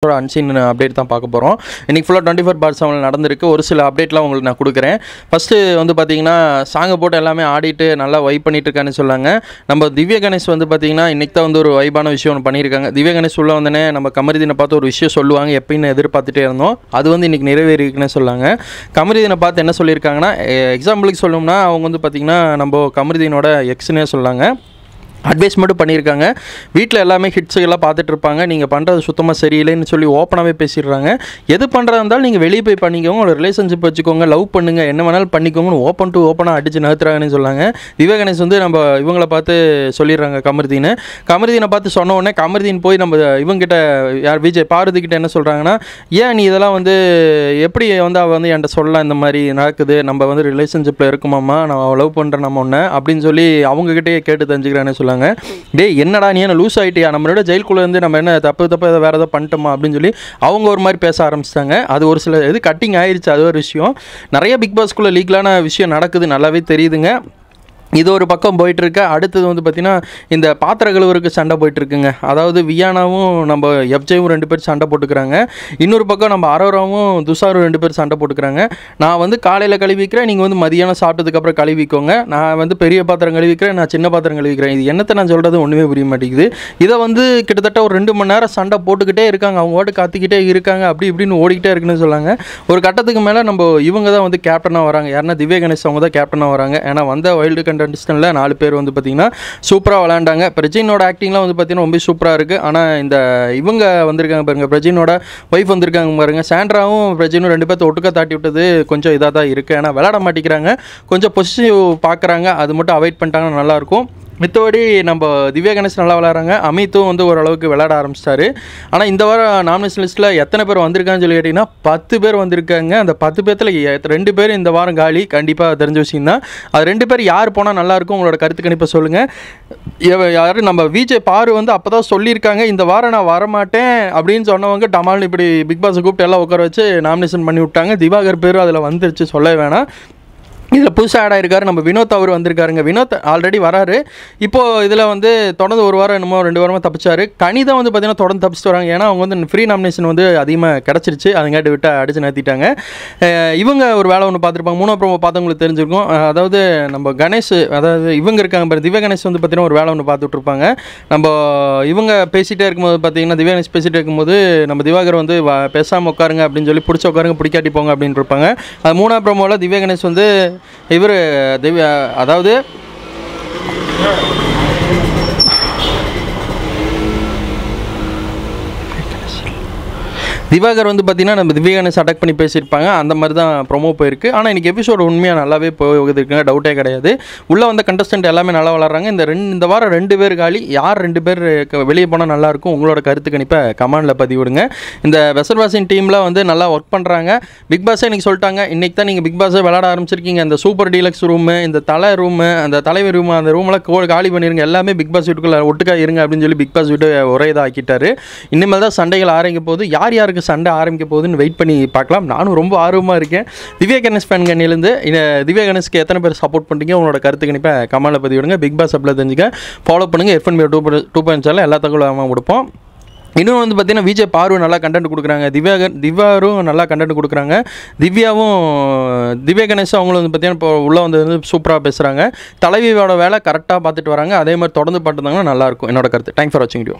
Unseen update தான் பார்க்க போகிறோம். இன்றைக்கி ஃபுல்லாக 24/7 நடந்திருக்கு. ஒரு சில அப்டேட்லாம் உங்களுக்கு நான் கொடுக்குறேன். ஃபஸ்ட்டு வந்து பார்த்திங்கன்னா சாங்கை போட்டு எல்லாமே ஆடிட்டு நல்லா வைப் பண்ணிட்டு இருக்கான்னு சொல்லாங்க. நம்ம திவ்யா கணேஷ் வந்து பார்த்திங்கன்னா இன்றைக்கி தான் வந்து ஒரு வைபான விஷயம் ஒன்று பண்ணியிருக்காங்க. திவ்யா கணேஷ் உள்ள வந்தோடனே நம்ம கமருதீனை பார்த்து ஒரு விஷயம் சொல்லுவாங்க எப்படின்னு எதிர்பார்த்துட்டே இருந்தோம். அது வந்து இன்றைக்கி நிறைவேறிக்குன்னு சொல்லாங்க. கமருதீனை பார்த்து என்ன சொல்லியிருக்காங்கன்னா, எக்ஸாம்பிளுக்கு சொல்லணும்னா அவங்க வந்து பார்த்திங்கன்னா நம்ம கமருதீனோட எக்ஸ்னே சொல்லாங்க. அட்வைஸ் மட்டும் பண்ணியிருக்காங்க. வீட்டில் எல்லாமே ஹிட்ஸுகள்லாம் பார்த்துட்டு இருப்பாங்க. நீங்கள் பண்ணுறது சுத்தமாக சரியில்லைன்னு சொல்லி ஓப்பனாகவே பேசிடுறாங்க. எது பண்ணுறதா இருந்தாலும் நீங்கள் வெளியே போய் பண்ணிக்கோங்க, ஒரு ரிலேஷன்ஷிப் வச்சுக்கோங்க, லவ் பண்ணுங்கள், என்ன வேணாலும் பண்ணிக்கோங்கன்னு ஓப்பன் டு ஓப்பனாக அடித்து நகர்த்துறாங்கன்னு சொன்னாங்க. திவ்யா கணேஷ் வந்து நம்ம இவங்களை பார்த்து சொல்லிடுறாங்க கமருதீனை பார்த்து சொன்ன உடனே கமருதீன் போய் நம்ம இவங்ககிட்ட யார் விஜய் பார்வதிக்கிட்ட என்ன சொல்கிறாங்கன்னா, ஏன் நீ இதெல்லாம் வந்து எப்படி வந்து அவள் வந்து என்கிட்ட சொல்லலாம், இந்த மாதிரி நடக்குது, நம்ம வந்து ரிலேஷன்ஷிப்பில் இருக்குமாம்மா, நான் லவ் பண்ணுறேன் நம்ம ஒன்று அப்படின்னு சொல்லி அவங்ககிட்டே கேட்டு தெரிஞ்சுக்கிறான்னு சொல்லுவாங்க. டே என்னடா நீ என்ன லூஸ் ஆகிட்டியா, நம்மளோட ஜெயிலுக்குள்ளே இருந்து நம்ம என்ன தப்பு வேறு ஏதாவது பண்ணிட்டோமா அப்படின்னு சொல்லி அவங்க ஒரு மாதிரி பேச ஆரம்பிச்சிட்டாங்க. அது ஒரு சில இது கட்டிங் ஆயிடுச்சு. அது ஒரு விஷயம். நிறைய பிக் பாஸ்க்குள்ளே லீக்லான விஷயம் நடக்குது, நல்லாவே தெரியுதுங்க. இது ஒரு பக்கம் போயிட்டுருக்கு. அடுத்தது வந்து பார்த்திங்கன்னா இந்த பாத்திர கழுவுறதுக்கு சண்டை போயிட்டுருக்குங்க. அதாவது வியானாவும் நம்ம எஃப்ஜேவும் 2 பேர் சண்டை போட்டுக்கிறாங்க. இன்னொரு பக்கம் நம்ம அரோராவும் துஷாரும் 2 பேர் சண்டை போட்டுக்கிறாங்க. நான் வந்து காலையில் கழுவிக்கிறேன், நீங்கள் வந்து மதியானம் சாப்பிட்டதுக்கப்புறம் கழுவிக்கோங்க, நான் வந்து பெரிய பாத்திரம் கழுவிக்கிறேன், நான் சின்ன பாத்திரம் கழுவிக்கிறேன். இது என்னத்தை நான் சொல்கிறது ஒன்றுமே புரிய மாட்டேங்குது. இதை வந்து கிட்டத்தட்ட ஒரு 2 மணி நேரம் சண்டை போட்டுக்கிட்டே இருக்காங்க. அவங்க பாட்டு கத்திக்கிட்டே இருக்காங்க, அப்படி இப்படின்னு ஓடிக்கிட்டே இருக்குன்னு சொல்லாங்க. ஒரு கட்டத்துக்கு மேலே நம்ம இவங்க தான் வந்து கேப்டனாக வராங்க. யாருன்னா திவ்யா கணேஷ் அவங்க தான் கேப்டனாக வராங்க. ஏன்னா வந்த வைல்டு கண்டஸ்டன்ட்ல 4 பேர் வந்து பார்த்தீங்கன்னா சூப்பராக விளையாண்டாங்க. பிரஜினோட ஆக்டிங்லாம் வந்து பார்த்தீங்கன்னா ரொம்ப சூப்பராக இருக்குது. ஆனால் இந்த இவங்க வந்திருக்காங்க பாருங்க, பிரஜினோட ஒய்ஃப் வந்திருக்காங்க பாருங்க, சாண்ட்ராவும் பிரஜினும் 2 பேர்த்த ஒட்டுக்க தாட்டி விட்டது கொஞ்சம் இதாக தான் இருக்குது. ஏன்னா விளையாட மாட்டேங்கிறாங்க, கொஞ்சம் பொசிட்டிவ் பார்க்குறாங்க. அது மட்டும் அவாய்ட் பண்ணிட்டாங்கன்னா நல்லாயிருக்கும். மித்தபடி நம்ம திவ்யா கணேஷ் நல்லா விளையாடுறாங்க. அமித்தும் வந்து ஓரளவுக்கு விளையாட ஆரம்பிச்சிட்டாரு. ஆனால் இந்த வாரம் நாமினேஷன் லிஸ்ட்டில் எத்தனை பேர் வந்திருக்கான்னு சொல்லி கேட்டிங்கன்னா 10 பேர் வந்திருக்காங்க. அந்த 10 பேர்த்தில் 2 பேர் இந்த வாரம் காலி. கண்டிப்பாக தெரிஞ்ச விஷயம் தான். அது 2 பேர் யார் போனால் நல்லாயிருக்கும், உங்களோட கருத்து கணிப்பை சொல்லுங்கள். யார் நம்ம விஜய் பாரு வந்து அப்போ தான் சொல்லியிருக்காங்க இந்த வாரம் நான் வரமாட்டேன் அப்படின்னு சொன்னவங்க டமால்னு இப்படி பிக் பாஸை கூப்பிட்டு எல்லாம் உட்கார வச்சு நாமினேஷன் பண்ணி விட்டாங்க. திவாகர் பேரும் அதில் வந்துருச்சு, சொல்ல வேணாம். இதில் புதுசாக ஆட் ஆகிருக்காரு நம்ம வினோத். அவர் வந்திருக்காருங்க. வினோத் ஆல்ரெடி வராரு. இப்போது இதில் வந்து தொடர்ந்து ஒரு வாரம் என்னமோ 2 வாரமாக தப்பிச்சார். கணிதம் வந்து பார்த்திங்கன்னா தொடர்ந்து தப்பிச்சுட்டு வராங்க. ஏன்னா அவங்க வந்து ஃப்ரீ நாமினேஷன் வந்து அதிகமாக கிடச்சிருச்சு, அதுங்காட்டி விட்டு அடித்து நிறுத்திட்டாங்க. இவங்க ஒரு வேலை ஒன்று பார்த்துருப்பாங்க, 3 ப்ரோமோ பார்த்தவங்களுக்கு தெரிஞ்சிருக்கும். அதாவது நம்ம கணேஷ், அதாவது இவங்க இருக்காங்க பாரு, திவ்யா கணேஷ் வந்து பார்த்திங்கன்னா ஒரு வேலை ஒன்று பார்த்துட்ருப்பாங்க. நம்ம இவங்க பேசிகிட்டே இருக்கும்போது பார்த்திங்கன்னா திவ்யா கணேஷ் பேசிகிட்டே இருக்கும்போது நம்ம திவாகர் வந்து பேசாமல் உட்காருங்க அப்படின்னு சொல்லி பிடிச்ச உட்காருங்க பிடிக்காட்டி போங்க அப்படின்னு இருப்பாங்க. அது 3 ப்ரோமோவில் திவ்யா கணேஷ் வந்து இவர் திவ்யா, அதாவது திவாகர் வந்து பார்த்திங்கன்னா நம்ம திவ்யா கணேஷ் அட்டாக் பண்ணி பேசியிருப்பாங்க. அந்த மாதிரி தான் ப்ரொமோ போயிருக்கு. ஆனால் இன்றைக்கி எபிசோடு உண்மையாக நல்லாவே போகுதுங்க, டவுட்டே கிடையாது. உள்ளே வந்த கண்டஸ்டன்ட் எல்லாமே நல்லா வளர்றாங்க. இந்த வாரம் 2 பேர் காலி. யார் 2 பேர் வெளியே போனால் நல்லாயிருக்கும், உங்களோட கருத்து கணிப்பை கமெண்டில் பதிவிடுங்க. இந்த வெசல்வாசின் டீமில் வந்து நல்லா ஒர்க் பண்ணுறாங்க. பிக் பாஸே இன்றைக்கி சொல்லிட்டாங்க, இன்றைக்கி தான் நீங்கள் பிக் பாஸை விளையாட ஆரம்பிச்சிருக்கீங்க. இந்த சூப்பர் டீலக்ஸ் ரூமு, இந்த தலை ரூமு, அந்த தலைவர் ரூமு, அந்த ரூமெல்லாம் காலி பண்ணிடுங்க, எல்லாமே பிக் பாஸ் வீட்டுக்குள்ளே ஒட்டுக்காக இருங்க அப்படின்னு சொல்லி பிக் பாஸ் வீட்டு ஒரே இதாக ஆக்கிட்டாரு. இனிமேல் தான் சண்டைகள் ஆரம்பிக்க போது. யார் யாருக்கு சண்டை ஆரம்பிக்க போகுதுன்னு வெயிட் பண்ணி பார்க்கலாம். நானும் ரொம்ப ஆர்வமாக இருக்கேன். திவ்யா கணேஷ் ஃபேன்களிலிருந்து திவ்யா கணேஷ்க்கு எத்தனை பேர் சப்போர்ட் பண்ணுறீங்க, உங்களோட கருத்து கணிப்பை கமெண்ட்டில் பதிவிடுங்க. பிக் பாஸ் அப்பில் தெரிஞ்சுக்க ஃபாலோ பண்ணுங்கள். FNB 2.0 எல்லா தகவலும் கொடுப்போம். இன்னும் வந்து பார்த்திங்கன்னா விஜய் பார்வை நல்லா கண்டென்ட் கொடுக்குறாங்க. திவ்யாரும் நல்லா கண்டென்ட் கொடுக்குறாங்க. திவ்யா கணேஷ் அவங்களும் வந்து பார்த்திங்கன்னா இப்போ உள்ளே வந்து சூப்பராக பேசுகிறாங்க. தலைவியோட வேலை கரெக்டாக பார்த்துட்டு வராங்க. அதே மாதிரி தொடர்ந்து பார்த்துருந்தாங்கன்னா நல்லாயிருக்கும். என்னோட கருத்து. தேங்க்ஸ் ஃபார் வாட்சிங் வீடியோ.